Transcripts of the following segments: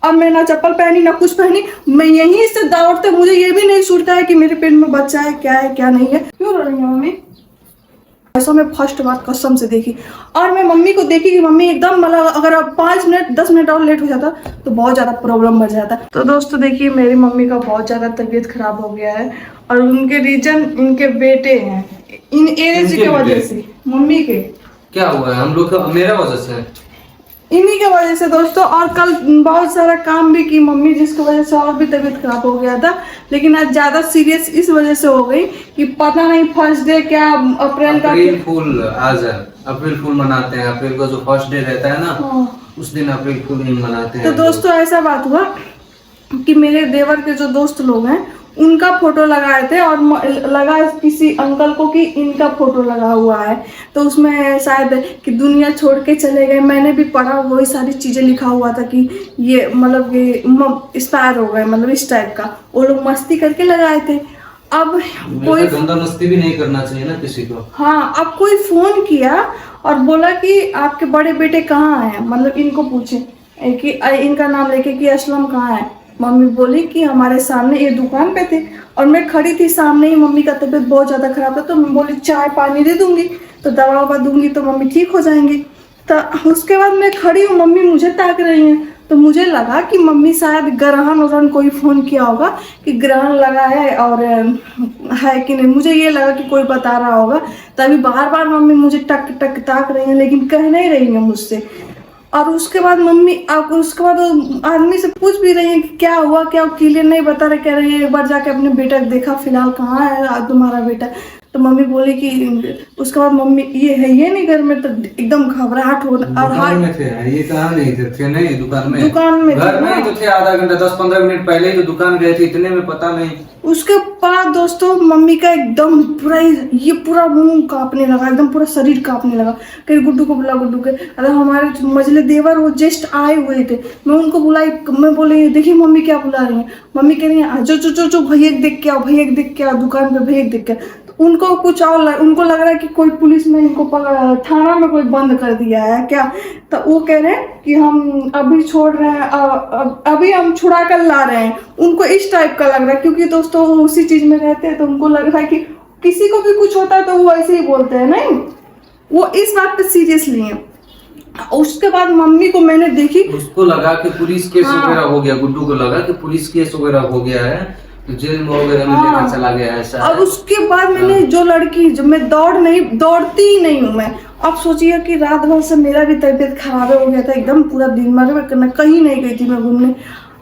और मैं ना चप्पल पहनी ना कुछ पहनी, मैं यहीं से दौड़ते, मुझे ये भी नहीं सूझता है कि मेरे पेट में बच्चा है क्या नहीं है। क्यों रो रही है मम्मी? ऐसा मैं फर्स्ट बार कसम से देखी, और मैं मम्मी को देखी कि मम्मी एकदम मतलब अगर अब 5 मिनट 10 मिनट और लेट हो जाता तो बहुत ज़्यादा प्रॉब्लम बढ़ जाता। तो दोस्तों देखिए, मेरी मम्मी का बहुत ज़्यादा तबीयत खराब हो गया है, और उनके रीजन इनके बेटे हैं, इन एज की वजह से। मम्मी के क्या हुआ है? हम लोग मेरा वजह से, इन्हीं के वजह से दोस्तों। और कल बहुत सारा काम भी की मम्मी, जिसकी वजह से और भी तबीयत खराब हो गया था। लेकिन आज ज्यादा सीरियस इस वजह से हो गई कि पता नहीं फर्स्ट डे क्या अप्रैल फूल आज है, अप्रैल फूल मनाते हैं। अप्रैल का जो फर्स्ट डे रहता है ना, उस दिन अप्रैल फूल नहीं मनाते हैं। तो दोस्तों ऐसा बात हुआ कि मेरे देवर के जो दोस्त लोग हैं उनका फोटो लगाए थे, और लगा किसी अंकल को कि इनका फोटो लगा हुआ है, तो उसमें शायद कि दुनिया छोड़ के चले गए। मैंने भी पढ़ा, वही सारी चीजें लिखा हुआ था कि ये मतलब ये एक्सपायर हो गए, मतलब इस टाइप का वो लोग मस्ती करके लगाए थे। अब कोई गंदा मस्ती भी नहीं करना चाहिए ना किसी को। हाँ, अब कोई फोन किया और बोला कि आपके बड़े बेटे कहाँ हैं, मतलब इनको पूछे कि इनका नाम लेके कि असलम कहाँ है। मम्मी बोली कि हमारे सामने, ये दुकान पे थे और मैं खड़ी थी सामने ही। मम्मी का तबीयत बहुत ज़्यादा खराब था, तो मैं बोली चाय पानी दे दूंगी, तो दवा ववा दूंगी तो मम्मी ठीक हो जाएंगी। तो उसके बाद मैं खड़ी हूँ, मम्मी मुझे ताक रही हैं, तो मुझे लगा कि मम्मी शायद ग्रहण उरहण कोई फ़ोन किया होगा कि ग्रहण लगा है और है कि नहीं, मुझे ये लगा कि कोई बता रहा होगा। तभी बार बार मम्मी मुझे टक टक ताक रही हैं, लेकिन कह नहीं रही हैं मुझसे। और उसके बाद मम्मी उसके बाद आदमी से पूछ भी रही है कि क्या हुआ, क्या क्लियर नहीं बता रहे, कह रही है एक बार जाके अपने बेटा को देखा फिलहाल कहाँ है तुम्हारा बेटा। तो मम्मी बोली कि उसके बाद मम्मी ये है ये नहीं घर में, तो एकदम घबराहट हो। और दुकान में थे ये कहाँ नहीं थे नहीं दुकान में घर में ही तो थे। आधा घंटा 10-15 मिनट पहले ही तो दुकान गए थे, इतने में पता नहीं। उसके बाद दोस्तों मम्मी का एकदम पूरा मुंह कांपने लगा, एकदम पूरा शरीर कांपने लगा। कहीं गुड्डू को बुला, गुड्डू के। अरे हमारे मझले देवर वो जस्ट आए हुए थे, मैं उनको बुलाई, मैं बोले देखिए मम्मी क्या बुला रही है। मम्मी कह रही है जो भैया देख के आओ, भैया देख के आओ, दुकान पे भैया देख के। उनको कुछ और उनको लग रहा है कि कोई पुलिस में इनको पकड़, थाना में कोई बंद कर दिया है क्या। तो वो कह रहे हैं कि हम अभी छोड़ रहे हैं, अभी हम छुड़ा कर ला रहे हैं। उनको इस टाइप का लग रहा है, क्योंकि दोस्तों वो उसी चीज में रहते हैं, तो उनको लग रहा है कि किसी को भी कुछ होता है तो वो ऐसे ही बोलते हैं, नहीं वो इस बात पे सीरियसली है। उसके बाद मम्मी को मैंने देखी, उसको लगा कि पुलिस केस वगैरह हो गया, गुड्डू को लगा कि पुलिस केस वगैरह हो गया है, तो जेल में वगैरह में लेकर चला गया है ऐसा। और उसके बाद मैंने जो लड़की, जो मैं दौड़ती ही नहीं हूँ मैं। अब सोचिए कि रात भर से मेरा भी तबीयत खराब हो गया था, एकदम पूरा दिन भर मैं कहीं नहीं गई थी मैं घूमने।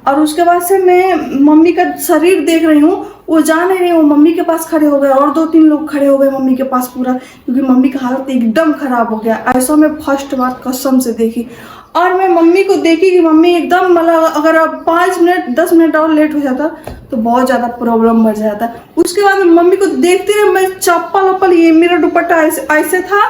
और उसके बाद से मैं मम्मी का शरीर देख रही हूँ, वो जा नहीं रही हूँ, मम्मी के पास खड़े हो गए और 2-3 लोग खड़े हो गए मम्मी के पास पूरा, क्योंकि मम्मी का हालत एकदम खराब हो गया। ऐसा मैं फर्स्ट बार कसम से देखी। और मैं मम्मी को देखी कि मम्मी एकदम मतलब अगर अब 5 मिनट 10 मिनट और लेट हो जाता तो बहुत ज़्यादा प्रॉब्लम बढ़ जाता। उसके बाद मम्मी को देखते रहे, मैं चप्पल वप्पल, ये मेरा दुपट्टा ऐसे था,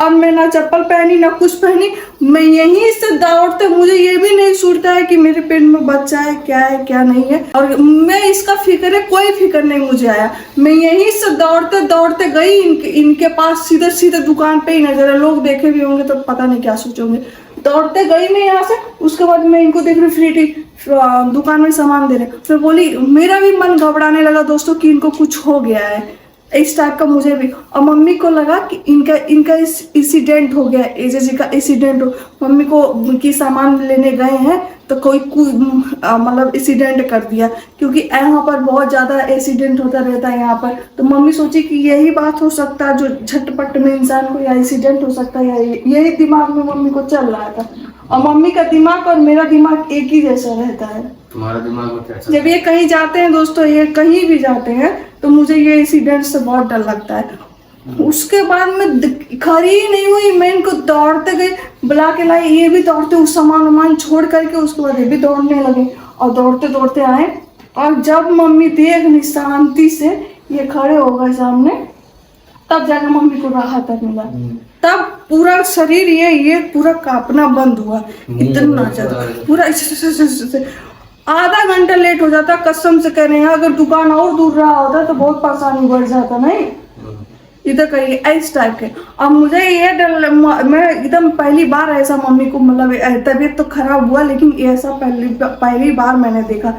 और मैं ना चप्पल पहनी ना कुछ पहनी, मैं यहीं से दौड़ते, मुझे ये भी नहीं सूझता है कि मेरे पेट में बच्चा है क्या नहीं है। और मैं इसका फिक्र है, कोई फिक्र नहीं मुझे आया। मैं यहीं से दौड़ते दौड़ते गई इनके पास, सीधे दुकान पे ही नजर है। लोग देखे भी होंगे तो पता नहीं क्या सोचोगे। दौड़ते गई मैं यहाँ से, उसके बाद मैं इनको देख रही फ्री दुकान में सामान दे रहे। फिर बोली, मेरा भी मन घबराने लगा दोस्तों कि इनको कुछ हो गया है, इस टाइप का मुझे भी। और मम्मी को लगा कि इनका इंसिडेंट हो गया, एजे जी का इंसिडेंट हो। मम्मी को की सामान लेने गए हैं तो कोई मतलब इंसिडेंट कर दिया, क्योंकि यहाँ पर बहुत ज़्यादा एक्सीडेंट होता रहता है यहाँ पर। तो मम्मी सोची कि यही बात हो सकता है, जो झटपट में इंसान को या एक्सीडेंट हो सकता है, यही दिमाग में मम्मी को चल रहा था। और मम्मी का दिमाग और मेरा दिमाग एक ही जैसा रहता है। तुम्हारा दिमाग में क्या? जब ये कहीं जाते हैं दोस्तों, ये कहीं भी जाते हैं, तो मुझे ये इंसिडेंट से बहुत डर लगता है। उसके बाद मैं खड़ी ही नहीं हुई, मैं इनको दौड़ते गई, बुला के लाई, ये भी दौड़ते उस सामान छोड़ करके, उसके बाद ये भी दौड़ने लगे और दौड़ते दौड़ते आए। और जब मम्मी देख ली शांति से ये खड़े हो गए सामने, तब जाकर मम्मी को राहत मिला। तब पूरा शरीर ये पूरा कांपना बंद हुआ, इतना ज्यादा पूरा। आधा घंटा लेट हो जाता, कसम से कह रहे हैं। अगर दुकान और दूर रहा होता तो बहुत परेशानी बढ़ जाता, नहीं इधर करिए, इस टाइप के। अब मुझे ये डर, मैं एकदम पहली बार ऐसा मम्मी को, मतलब तबीयत तो खराब हुआ लेकिन ऐसा पहली बार मैंने देखा।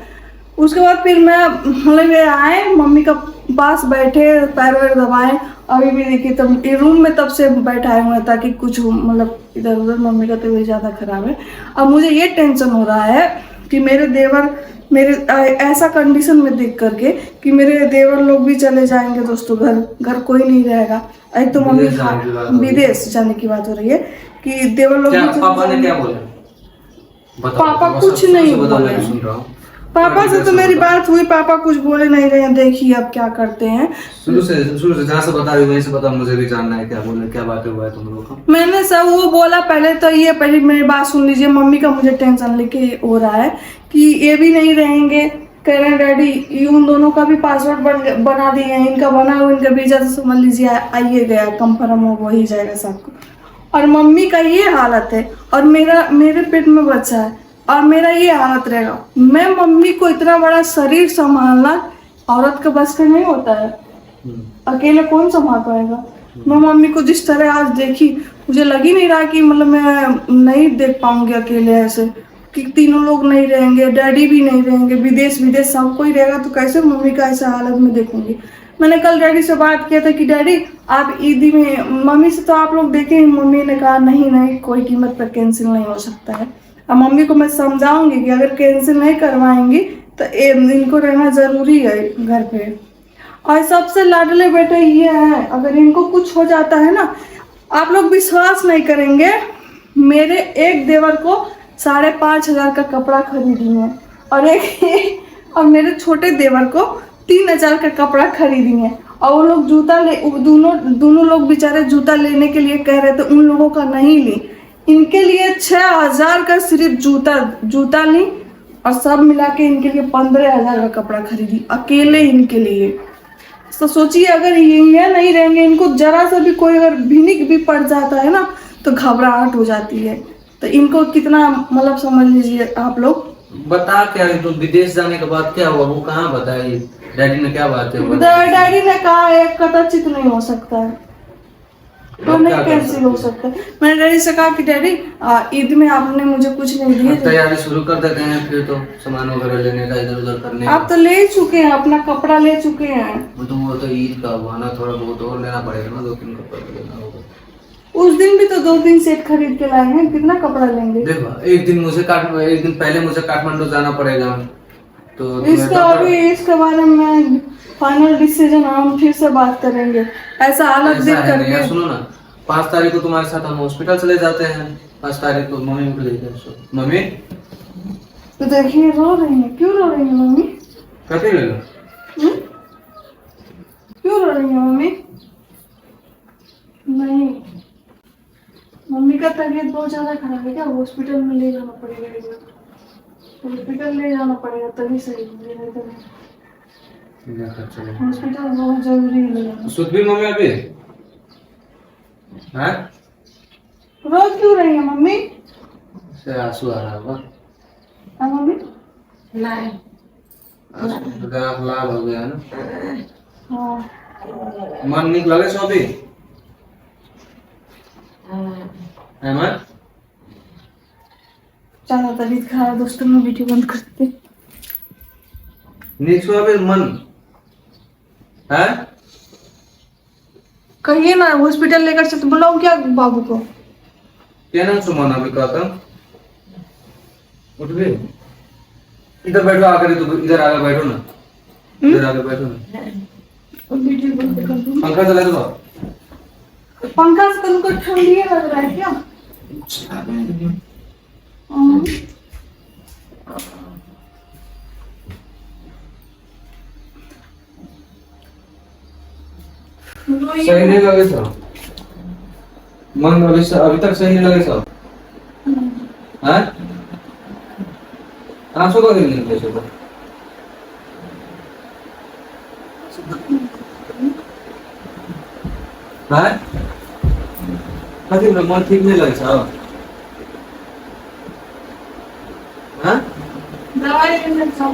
उसके बाद फिर मैं मतलब ये आए मम्मी का पास बैठे, पैर वैर दबाए। अभी भी देखिए तब रूम में तब से बैठाए हुए ताकि कुछ मतलब इधर उधर, मम्मी का तबीयत ज़्यादा खराब है। अब मुझे ये टेंशन हो रहा है कि मेरे देवर, मेरे ऐसा कंडीशन में देख करके कि मेरे देवर लोग भी चले जाएंगे दोस्तों, घर कोई नहीं रहेगा। एक तो मम्मी विदेश जाने की बात हो रही है कि देवर लोग भी पापा ने क्या बोला? पापा कुछ नहीं बोले। पापा से तो मेरी बात हुई, पापा कुछ बोले नहीं रहे हैं। देखिए अब क्या करते हैं। शुरू से जहाँ से बता रही वहीं से बता, मुझे भी जानना है क्या बोले, क्या बातें हुआ है तुम लोगों का। मैंने सब वो बोला पहले तो, ये पहले मेरी बात सुन लीजिए। मम्मी का मुझे टेंशन लेके हो रहा है कि ये भी नहीं रहेंगे। कह रहे हैं डैडी उन दोनों का भी पासवर्ड बना दिए हैं, इनका बना हुआ, इनका वीजा तो समझ लीजिए आइए गया, कंफर्म हो ही जाएगा सबको। और मम्मी का ये हालत है और मेरे पेट में बच्चा है और मेरा ये हालत रहेगा। मैं मम्मी को इतना बड़ा शरीर संभालना औरत का बस का नहीं होता है, अकेले कौन संभाल पाएगा। मैं मम्मी को जिस तरह आज देखी, मुझे लग ही नहीं रहा कि मतलब मैं नहीं देख पाऊंगी अकेले ऐसे, कि तीनों लोग नहीं रहेंगे, डैडी भी नहीं रहेंगे, विदेश सब कोई रहेगा तो कैसे मम्मी का ऐसा हालत में देखूंगी। मैंने कल डैडी से बात किया था कि डैडी आप ईदी में, मम्मी से तो आप लोग देखें, मम्मी ने कहा नहीं कोई कीमत पर कैंसिल नहीं हो सकता है। अब मम्मी को मैं समझाऊंगी कि अगर कैंसिल नहीं करवाएंगी तो इनको रहना जरूरी है घर पे। और सबसे लाडले बेटे ये हैं, अगर इनको कुछ हो जाता है ना, आप लोग विश्वास नहीं करेंगे, मेरे एक देवर को 5,500 का कपड़ा खरीदी है और मेरे छोटे देवर को 3,000 का कपड़ा खरीदी है। और वो लोग जूता ले, दोनों लोग बेचारे जूता लेने के लिए कह रहे थे, उन लोगों का नहीं ली, इनके लिए 6,000 का सिर्फ जूता ली और सब मिला के इनके लिए 15,000 का कपड़ा खरीदी अकेले इनके लिए। तो सोचिए अगर ये नहीं रहेंगे, इनको जरा सा भी कोई अगर भिनिक भी पड़ जाता है ना तो घबराहट हो जाती है। तो इनको कितना मतलब समझ लीजिए आप लोग। बता क्या तो विदेश जाने के बाद क्या हुआ, वो कहाँ बताई? डैडी ने क्या बात है? डैडी ने कहा एक कदाचित नहीं हो सकता है, तो नहीं कैंसिल हो सकता। मैंने डैडी से कहा कि डैडी ईद में आपने मुझे कुछ नहीं दिया, तैयारी शुरू कर देते हैं फिर तो सामान वगैरह लेने का, इधर उधर करने। आप तो ले चुके हैं, अपना कपड़ा ले चुके हैं। वो तो ईद का हुआ ना, थोड़ा बहुत और लेना पड़ेगा ना, 2-3 कपड़ा लेना होगा। उस दिन भी तो 2-3 सेट खरीद के लाए हैं, कितना कपड़ा लेंगे? देखो एक दिन पहले मुझे काठमांडू जाना पड़ेगा, तो इसके बारे में फाइनल डिसीजन हम फिर से बात करेंगे। ऐसा हालत देख करके सुनो ना, 5 तारीख को तुम्हारे साथ हम हॉस्पिटल चले जाते हैं। 5 तारीख को मम्मी को लेकर। मम्मी तो देखिए रो रही है, क्यों रो रही है मम्मी? कैसे ले लो? क्यों रो रही है मम्मी? नहीं, मम्मी का तबीयत बहुत ज्यादा खराब है क्या? हॉस्पिटल में ले जाना पड़ेगा, हॉस्पिटल ले जाना पड़ेगा तभी सही होगा। हॉस्पिटल बहुत जरूरी है। सुध भी मम्मी अभी हैं? रो क्यों रही है मम्मी? से आंसू आ रहा होगा। हाँ मम्मी? नहीं, लाल हो गया ना। हाँ। मन निक लगे सो भी अहमद? चलो तबीयत खराब दोस्तों, मैं वीडियो बंद करते। निक सो भी मन है? कहिए ना हॉस्पिटल लेकर चलते, बुलाऊं क्या बाबू को? क्या नाम सुमन अभी कहता? उठ गए? इधर बैठो आकर, तो इधर आकर बैठो ना, इधर आकर बैठो ना। वीडियो बंद कर दूं? पंखा चला दो। पंखा से तुमको ठंडी लग रहा है क्या? सही नहीं लगे सब मन, अभी तक सही नहीं लगे सब हैं? आंसू का गिर निकले सब हैं? कभी मन ठीक नहीं लगे सब हैं? दवाई लेने जाओ।